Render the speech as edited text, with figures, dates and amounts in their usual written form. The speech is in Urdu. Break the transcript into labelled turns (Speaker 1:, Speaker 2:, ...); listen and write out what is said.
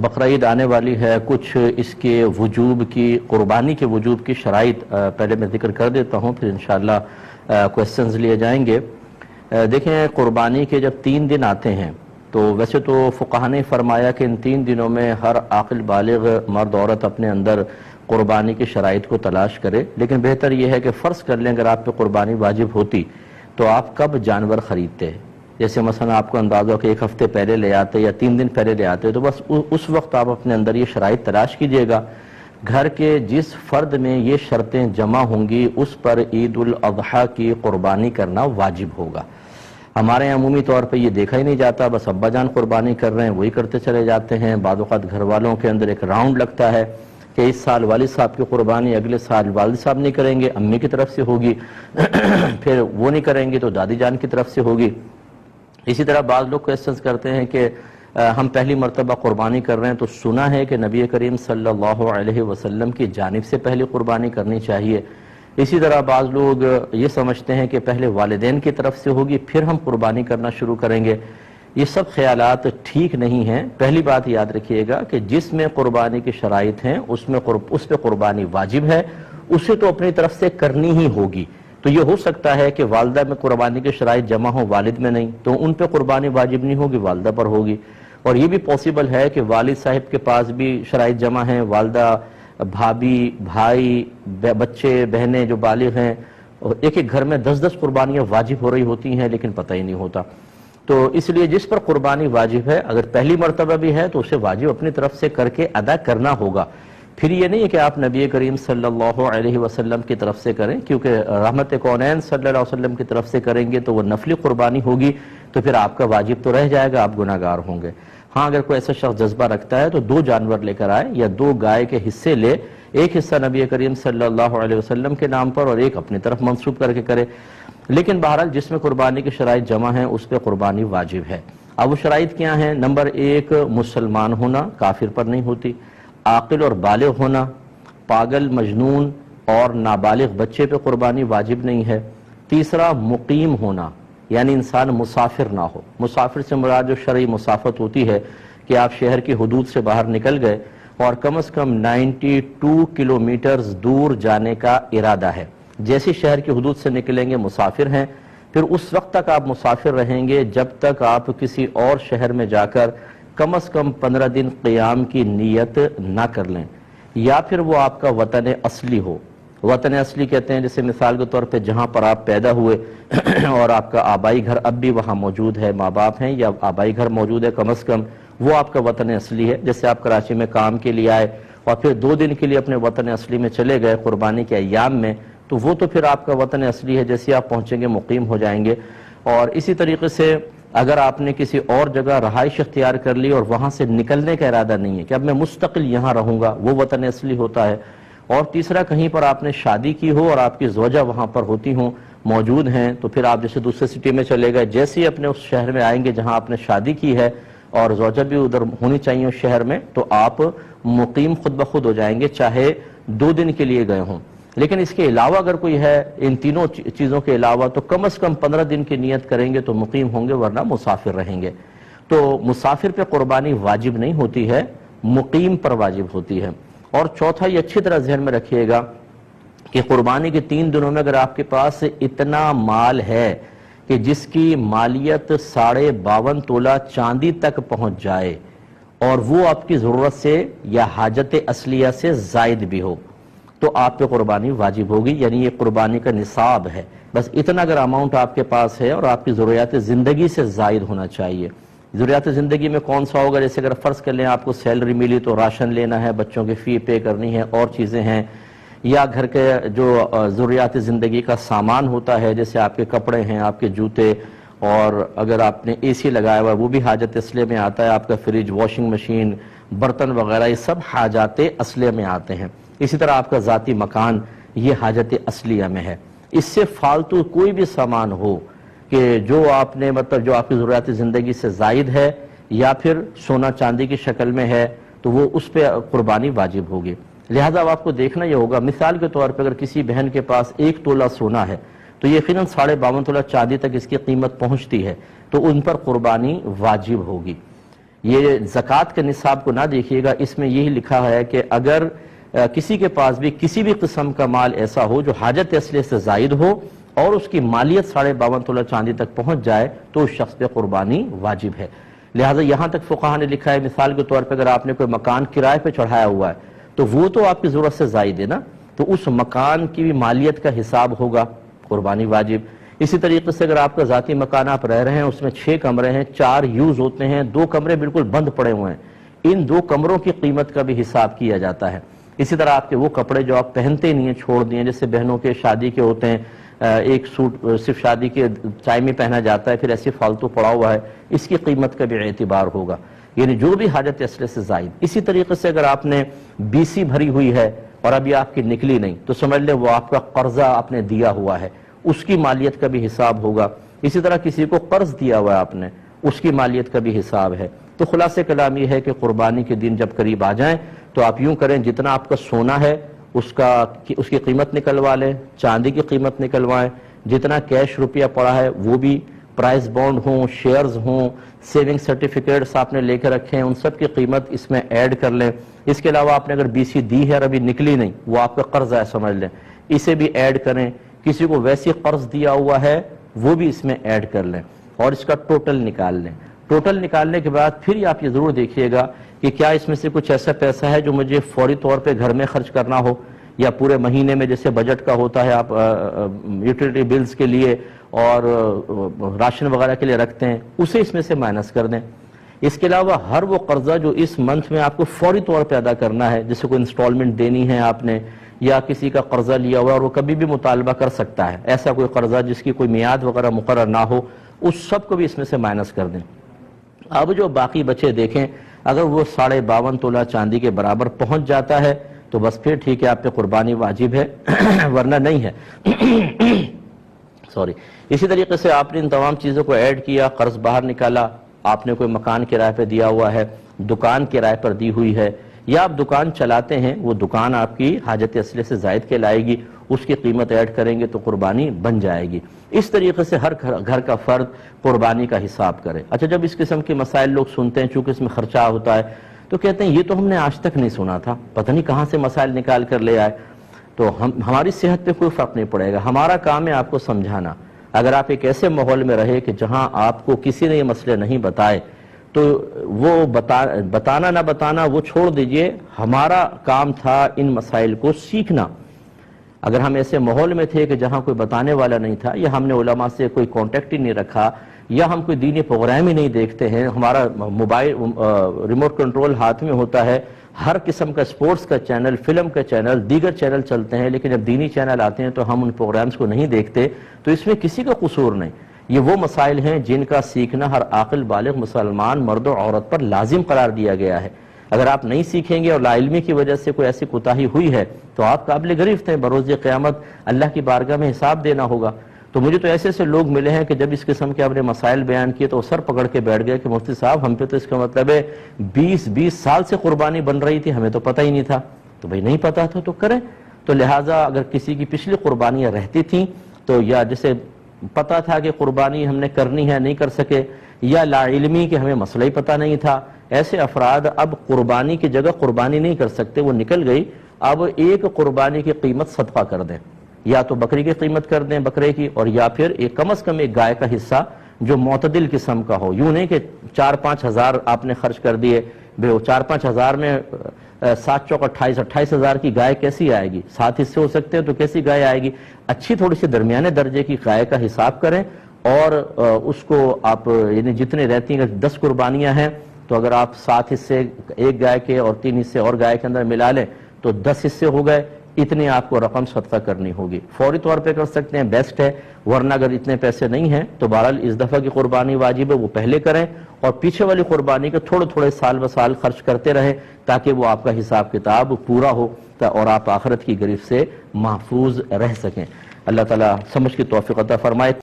Speaker 1: بقرہ عید آنے والی ہے، کچھ اس کے وجوب کی، قربانی کے وجوب کی شرائط پہلے میں ذکر کر دیتا ہوں، پھر انشاءاللہ کوسچنز لیے جائیں گے۔ دیکھیں، قربانی کے جب 3 دن آتے ہیں تو ویسے تو فقہاء نے فرمایا کہ ان 3 دنوں میں ہر عاقل بالغ مرد عورت اپنے اندر قربانی کی شرائط کو تلاش کرے، لیکن بہتر یہ ہے کہ فرض کر لیں اگر آپ پہ قربانی واجب ہوتی تو آپ کب جانور خریدتے ہیں؟ جیسے مثلا آپ کو اندازہ ہو کہ 1 ہفتے پہلے لے آتے یا 3 دن پہلے لے آتے، تو بس اس وقت آپ اپنے اندر یہ شرائط تلاش کیجئے گا۔ گھر کے جس فرد میں یہ شرطیں جمع ہوں گی اس پر عید الاضحیٰ کی قربانی کرنا واجب ہوگا۔ ہمارے یہاں عمومی طور پہ یہ دیکھا ہی نہیں جاتا، بس ابا جان قربانی کر رہے ہیں وہی کرتے چلے جاتے ہیں۔ بعض اوقات گھر والوں کے اندر ایک راؤنڈ لگتا ہے کہ اس سال والد صاحب کی قربانی، اگلے سال والد صاحب نہیں کریں گے، امی کی طرف سے ہوگی، پھر وہ نہیں کریں گے تو دادی جان کی طرف سے ہوگی۔ اسی طرح بعض لوگ کوسچنز کرتے ہیں کہ ہم پہلی مرتبہ قربانی کر رہے ہیں تو سنا ہے کہ نبی کریم صلی اللہ علیہ وسلم کی جانب سے پہلی قربانی کرنی چاہیے۔ اسی طرح بعض لوگ یہ سمجھتے ہیں کہ پہلے والدین کی طرف سے ہوگی پھر ہم قربانی کرنا شروع کریں گے۔ یہ سب خیالات ٹھیک نہیں ہیں۔ پہلی بات یاد رکھیے گا کہ جس میں قربانی کی شرائط ہیں اس پہ قربانی واجب ہے، اسے تو اپنی طرف سے کرنی ہی ہوگی۔ تو یہ ہو سکتا ہے کہ والدہ میں قربانی کی شرائط جمع ہوں، والد میں نہیں، تو ان پہ قربانی واجب نہیں ہوگی، والدہ پر ہوگی۔ اور یہ بھی پاسبل ہے کہ والد صاحب کے پاس بھی شرائط جمع ہیں، والدہ، بھابھی، بھائی، بچے، بہنیں جو بالغ ہیں، ایک ایک گھر میں 10 قربانیاں واجب ہو رہی ہوتی ہیں لیکن پتہ ہی نہیں ہوتا۔ تو اس لیے جس پر قربانی واجب ہے، اگر پہلی مرتبہ بھی ہے تو اسے واجب اپنی طرف سے کر کے ادا کرنا ہوگا۔ پھر یہ نہیں ہے کہ آپ نبی کریم صلی اللہ علیہ وسلم کی طرف سے کریں، کیونکہ رحمت کونین صلی اللہ علیہ وسلم کی طرف سے کریں گے تو وہ نفلی قربانی ہوگی، تو پھر آپ کا واجب تو رہ جائے گا، آپ گناہگار ہوں گے۔ ہاں، اگر کوئی ایسا شخص جذبہ رکھتا ہے تو 2 جانور لے کر آئے یا 2 گائے کے حصے لے، ایک حصہ نبی کریم صلی اللہ علیہ وسلم کے نام پر اور ایک اپنی طرف منسوب کر کے کرے۔ لیکن بہرحال جس میں قربانی کی شرائط جمع ہیں اس پہ قربانی واجب ہے۔ اب وہ شرائط کیا ہیں؟ نمبر 1، مسلمان ہونا، کافر پر نہیں ہوتی۔ عاقل اور بالغ ہونا، پاگل، مجنون اور نابالغ بچے پہ قربانی واجب نہیں ہے۔ تیسرا، مقیم ہونا، یعنی انسان مسافر نہ ہو۔ مسافر سے مراد جو شرعی مسافت ہوتی ہے کہ آپ شہر کی حدود سے باہر نکل گئے اور کم از کم 92 کلومیٹرز دور جانے کا ارادہ ہے۔ جیسے شہر کی حدود سے نکلیں گے مسافر ہیں، پھر اس وقت تک آپ مسافر رہیں گے جب تک آپ کسی اور شہر میں جا کر کم از کم 15 دن قیام کی نیت نہ کر لیں، یا پھر وہ آپ کا وطن اصلی ہو۔ وطن اصلی کہتے ہیں جیسے مثال کے طور پہ جہاں پر آپ پیدا ہوئے اور آپ کا آبائی گھر اب بھی وہاں موجود ہے، ماں باپ ہیں یا آبائی گھر موجود ہے، کم از کم وہ آپ کا وطن اصلی ہے۔ جیسے آپ کراچی میں کام کے لیے آئے اور پھر 2 دن کے لیے اپنے وطن اصلی میں چلے گئے قربانی کے ایام میں، تو وہ تو پھر آپ کا وطن اصلی ہے، جیسے آپ پہنچیں گے مقیم ہو جائیں گے۔ اور اسی طریقے سے اگر آپ نے کسی اور جگہ رہائش اختیار کر لی اور وہاں سے نکلنے کا ارادہ نہیں ہے کہ اب میں مستقل یہاں رہوں گا، وہ وطن اصلی ہوتا ہے۔ اور تیسرا، کہیں پر آپ نے شادی کی ہو اور آپ کی زوجہ وہاں پر ہوتی ہوں، موجود ہیں، تو پھر آپ جیسے دوسرے سٹی میں چلے گئے، جیسے ہی اپنے اس شہر میں آئیں گے جہاں آپ نے شادی کی ہے اور زوجہ بھی ادھر ہونی چاہیے اس شہر میں، تو آپ مقیم خود بخود ہو جائیں گے، چاہے 2 دن کے لیے گئے ہوں۔ لیکن اس کے علاوہ اگر کوئی ہے، ان تینوں چیزوں کے علاوہ، تو کم از کم 15 دن کی نیت کریں گے تو مقیم ہوں گے، ورنہ مسافر رہیں گے۔ تو مسافر پہ قربانی واجب نہیں ہوتی ہے، مقیم پر واجب ہوتی ہے۔ اور چوتھا، یہ اچھی طرح ذہن میں رکھیے گا کہ قربانی کے 3 دنوں میں اگر آپ کے پاس اتنا مال ہے کہ جس کی مالیت 52.5 تولہ چاندی تک پہنچ جائے اور وہ آپ کی ضرورت سے یا حاجت اصلیہ سے زائد بھی ہو، تو آپ پہ قربانی واجب ہوگی، یعنی یہ قربانی کا نصاب ہے۔ بس اتنا اگر اماؤنٹ آپ کے پاس ہے اور آپ کی ضروریات زندگی سے زائد ہونا چاہیے۔ ضروریات زندگی میں کون سا ہوگا؟ جیسے اگر فرض کر لیں آپ کو سیلری ملی تو راشن لینا ہے، بچوں کی فی پے کرنی ہے، اور چیزیں ہیں، یا گھر کے جو ضروریات زندگی کا سامان ہوتا ہے، جیسے آپ کے کپڑے ہیں، آپ کے جوتے، اور اگر آپ نے اے سی لگایا ہوا ہے وہ بھی حاجت اصلیہ میں آتا ہے، آپ کا فریج، واشنگ مشین، برتن وغیرہ، یہ سب حاجات اصلیہ میں آتے ہیں۔ اسی طرح آپ کا ذاتی مکان، یہ حاجت اصلیہ میں ہے۔ اس سے فالتو کوئی بھی سامان ہو کہ جو آپ نے جو آپ کی ضروریات زندگی سے زائد ہے یا پھر سونا چاندی کی شکل میں ہے، تو وہ اس پہ قربانی واجب ہوگی۔ لہذا اب آپ کو دیکھنا یہ ہوگا، مثال کے طور پہ اگر کسی بہن کے پاس 1 تولہ سونا ہے تو یقیناً 52.5 تولہ چاندی تک اس کی قیمت پہنچتی ہے، تو ان پر قربانی واجب ہوگی۔ یہ زکوٰۃ کے نصاب کو نہ دیکھیے گا، اس میں یہی لکھا ہے کہ اگر کسی کے پاس بھی کسی بھی قسم کا مال ایسا ہو جو حاجت اصلیہ سے زائد ہو اور اس کی مالیت 52.5 تولہ چاندی تک پہنچ جائے تو اس شخص پہ قربانی واجب ہے۔ لہٰذا یہاں تک فقہا نے لکھا ہے، مثال کے طور پہ اگر آپ نے کوئی مکان کرائے پہ چڑھایا ہوا ہے تو وہ تو آپ کی ضرورت سے زائد ہے نا، تو اس مکان کی بھی مالیت کا حساب ہوگا، قربانی واجب۔ اسی طریقے سے اگر آپ کا ذاتی مکان آپ رہ رہے ہیں، اس میں 6 کمرے ہیں، 4 یوز ہوتے ہیں، 2 کمرے بالکل بند پڑے ہوئے ہیں، ان 2 کمروں کی قیمت کا بھی حساب کیا جاتا ہے۔ اسی طرح آپ کے وہ کپڑے جو آپ پہنتے نہیں ہیں، چھوڑ دیے، جیسے بہنوں کے شادی کے ہوتے ہیں، ایک سوٹ صرف شادی کے ٹائم میں پہنا جاتا ہے، پھر ایسے فالتو پڑا ہوا ہے، اس کی قیمت کا بھی اعتبار ہوگا، یعنی جو بھی حاجت اصلیہ سے زائد۔ اسی طریقے سے اگر آپ نے BC بھری ہوئی ہے اور ابھی آپ کی نکلی نہیں تو سمجھ لیں وہ آپ کا قرضہ آپ نے دیا ہوا ہے، اس کی مالیت کا بھی حساب ہوگا۔ اسی طرح کسی کو قرض دیا ہوا ہے آپ نے، اس کی مالیت کا بھی حساب ہے۔ تو خلاصہ کلام یہ ہے کہ قربانی کے دن جب قریب آ جائیں تو آپ یوں کریں، جتنا آپ کا سونا ہے اس کی قیمت نکلوا لیں، چاندی کی قیمت نکلوائیں، جتنا کیش روپیہ پڑا ہے وہ بھی، پرائز بانڈ ہوں، شیئرز ہوں، سیونگ سرٹیفکیٹس آپ نے لے کے رکھے ہیں، ان سب کی قیمت اس میں ایڈ کر لیں۔ اس کے علاوہ آپ نے اگر BC دی ہے اور ابھی نکلی نہیں، وہ آپ کا قرض ہے سمجھ لیں، اسے بھی ایڈ کریں۔ کسی کو ویسی قرض دیا ہوا ہے وہ بھی اس میں ایڈ کر لیں اور اس کا ٹوٹل نکال لیں۔ ٹوٹل نکالنے کے بعد پھر آپ یہ ضرور دیکھیے گا کہ کیا اس میں سے کچھ ایسا پیسہ ہے جو مجھے فوری طور پہ گھر میں خرچ کرنا ہو، یا پورے مہینے میں جیسے بجٹ کا ہوتا ہے آپ یوٹیلیٹی بلز کے لیے اور راشن وغیرہ کے لیے رکھتے ہیں، اسے اس میں سے مائنس کر دیں۔ اس کے علاوہ ہر وہ قرضہ جو اس منتھ میں آپ کو فوری طور پہ ادا کرنا ہے، جیسے کوئی انسٹالمنٹ دینی ہے آپ نے، یا کسی کا قرضہ لیا ہوا اور وہ کبھی بھی مطالبہ کر سکتا ہے، ایسا کوئی قرضہ جس کی کوئی میعاد وغیرہ مقرر نہ ہو، اس سب کو بھی اس میں سے مائنس کر دیں۔ اب جو باقی بچے دیکھیں، اگر وہ 52.5 تولہ چاندی کے برابر پہنچ جاتا ہے تو بس پھر ٹھیک ہے، آپ پہ قربانی واجب ہے، ورنہ نہیں ہے۔ سوری۔ اسی طریقے سے آپ نے ان تمام چیزوں کو ایڈ کیا، قرض باہر نکالا، آپ نے کوئی مکان کرائے پہ دیا ہوا ہے، دکان کرائے پر دی ہوئی ہے، یا آپ دکان چلاتے ہیں، وہ دکان آپ کی حاجت اصلیہ سے زائد کے لائے گی، اس کی قیمت ایڈ کریں گے تو قربانی بن جائے گی۔ اس طریقے سے ہر گھر کا فرد قربانی کا حساب کرے۔ اچھا، جب اس قسم کے مسائل لوگ سنتے ہیں، چونکہ اس میں خرچہ ہوتا ہے، تو کہتے ہیں یہ تو ہم نے آج تک نہیں سنا تھا، پتہ نہیں کہاں سے مسائل نکال کر لے آئے۔ تو ہماری صحت پہ کوئی فرق نہیں پڑے گا، ہمارا کام ہے آپ کو سمجھانا۔ اگر آپ ایک ایسے ماحول میں رہے کہ جہاں آپ کو کسی نے یہ مسئلے نہیں بتائے تو وہ بتانا نہ بتانا وہ چھوڑ دیجئے، ہمارا کام تھا ان مسائل کو سیکھنا۔ اگر ہم ایسے ماحول میں تھے کہ جہاں کوئی بتانے والا نہیں تھا، یا ہم نے علماء سے کوئی کانٹیکٹ ہی نہیں رکھا، یا ہم کوئی دینی پروگرام ہی نہیں دیکھتے ہیں، ہمارا موبائل ریموٹ کنٹرول ہاتھ میں ہوتا ہے، ہر قسم کا سپورٹس کا چینل، فلم کا چینل، دیگر چینل چلتے ہیں، لیکن جب دینی چینل آتے ہیں تو ہم ان پروگرامز کو نہیں دیکھتے، تو اس میں کسی کا قصور نہیں۔ یہ وہ مسائل ہیں جن کا سیکھنا ہر عاقل بالغ مسلمان مرد و عورت پر لازم قرار دیا گیا ہے۔ اگر آپ نہیں سیکھیں گے اور لا علمی کی وجہ سے کوئی ایسی کوتاہی ہوئی ہے تو آپ قابل گرفت ہیں، بروز قیامت اللہ کی بارگاہ میں حساب دینا ہوگا۔ تو مجھے تو ایسے ایسے لوگ ملے ہیں کہ جب اس قسم کے اپنے مسائل بیان کیے تو وہ سر پکڑ کے بیٹھ گئے کہ مفتی صاحب ہم پہ تو اس کا مطلب ہے 20 سال سے قربانی بن رہی تھی، ہمیں تو پتہ ہی نہیں تھا۔ تو بھئی نہیں پتہ تھا تو کریں۔ تو لہٰذا اگر کسی کی پچھلی قربانیاں رہتی تھیں تو یا جسے پتہ تھا کہ قربانی ہم نے کرنی ہے نہیں کر سکے، یا لا علمی کہ ہمیں مسئلہ ہی پتہ نہیں تھا، ایسے افراد اب قربانی کی جگہ قربانی نہیں کر سکتے، وہ نکل گئی۔ اب ایک قربانی کی قیمت صدقہ کر دیں، یا تو بکری کی قیمت کر دیں بکرے کی، اور یا پھر ایک کم از کم ایک گائے کا حصہ جو معتدل قسم کا ہو، یوں نہیں کہ 4-5 ہزار آپ نے خرچ کر دیے، 4-5 ہزار میں 7 چوک 28 ہزار کی گائے کیسی آئے گی؟ 7 حصے ہو سکتے ہیں تو کیسی گائے آئے گی؟ اچھی تھوڑی سی درمیانے درجے کی گائے کا حساب کریں، اور اس کو آپ یعنی جتنے رہتی ہیں، 10 قربانیاں ہیں تو اگر آپ 7 حصے ایک گائے کے اور 3 حصے اور گائے کے اندر ملا لیں تو 10 حصے ہو گئے، اتنے آپ کو رقم صدقہ کرنی ہوگی۔ فوری طور پہ کر سکتے ہیں، بیسٹ ہے، ورنہ اگر اتنے پیسے نہیں ہیں تو بہرحال اس دفعہ کی قربانی واجب ہے وہ پہلے کریں، اور پیچھے والی قربانی کے تھوڑے تھوڑے سال بسال خرچ کرتے رہیں تاکہ وہ آپ کا حساب کتاب پورا ہو اور آپ آخرت کی گرفت سے محفوظ رہ سکیں۔ اللہ تعالیٰ سمجھ کی توفیق عطا فرمائے۔